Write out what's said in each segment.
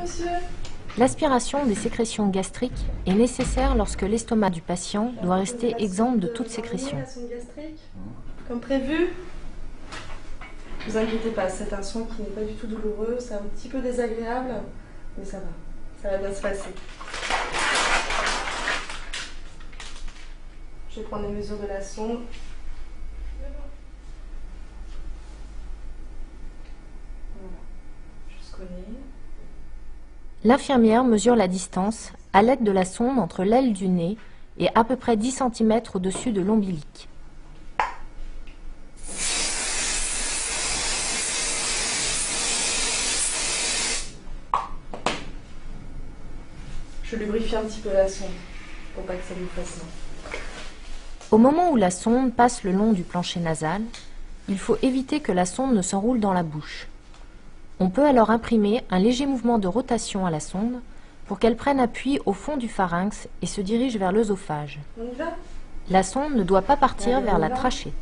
monsieur. L'aspiration des sécrétions gastriques est nécessaire lorsque l'estomac du patient doit rester exempt de toute sécrétion. La sonde gastrique, comme prévu. Ne vous inquiétez pas, c'est un soin qui n'est pas du tout douloureux, c'est un petit peu désagréable, mais ça va bien se passer. Je vais prendre les mesures de la sonde. Voilà, jusqu'au nez. L'infirmière mesure la distance à l'aide de la sonde entre l'aile du nez et à peu près 10 cm au-dessus de l'ombilic. Je lubrifie un petit peu la sonde pour pas que ça lui fasse mal. Au moment où la sonde passe le long du plancher nasal, il faut éviter que la sonde ne s'enroule dans la bouche. On peut alors imprimer un léger mouvement de rotation à la sonde pour qu'elle prenne appui au fond du pharynx et se dirige vers l'œsophage. On y va? La sonde ne doit pas partir Allez, vers on y la va. trachée.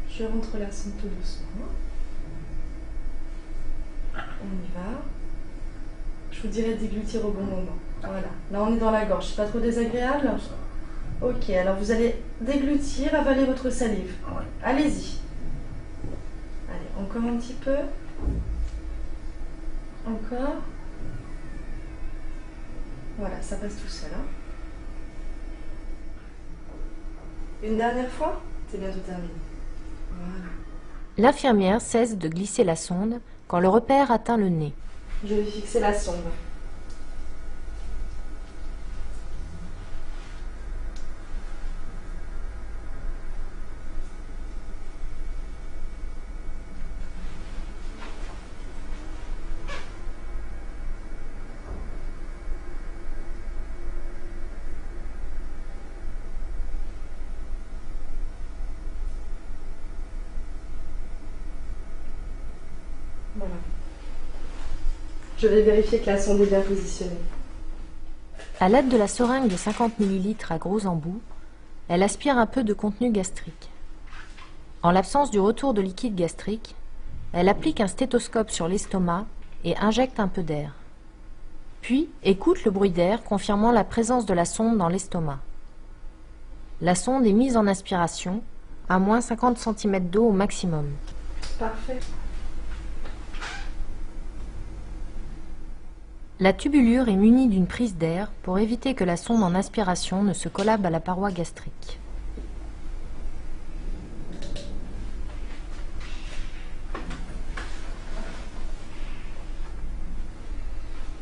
Je rentre la sonde tout doucement. On y va. Je vous dirai de déglutir au bon moment. Voilà. Là, on est dans la gorge. C'est pas trop désagréable? Ok, alors vous allez déglutir, avaler votre salive. Allez-y. Allez, encore un petit peu. Encore. Voilà, ça passe tout seul. Hein. Une dernière fois? C'est bientôt terminé. Voilà. L'infirmière cesse de glisser la sonde quand le repère atteint le nez. Je vais fixer la sonde. Voilà. Je vais vérifier que la sonde est bien positionnée. À l'aide de la seringue de 50 ml à gros embouts, elle aspire un peu de contenu gastrique. En l'absence du retour de liquide gastrique, elle applique un stéthoscope sur l'estomac et injecte un peu d'air. Puis écoute le bruit d'air confirmant la présence de la sonde dans l'estomac. La sonde est mise en aspiration à moins 50 cm d'eau au maximum. Parfait. La tubulure est munie d'une prise d'air pour éviter que la sonde en aspiration ne se collabe à la paroi gastrique.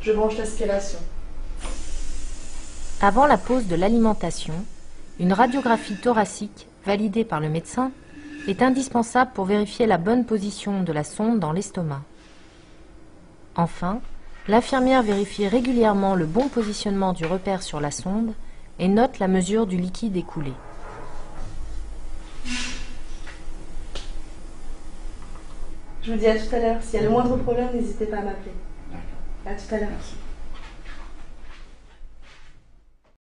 Je branche l'aspiration. Avant la pause de l'alimentation, une radiographie thoracique validée par le médecin est indispensable pour vérifier la bonne position de la sonde dans l'estomac. Enfin, l'infirmière vérifie régulièrement le bon positionnement du repère sur la sonde et note la mesure du liquide écoulé. Je vous dis à tout à l'heure. S'il y a le moindre problème, n'hésitez pas à m'appeler. À tout à l'heure. Merci.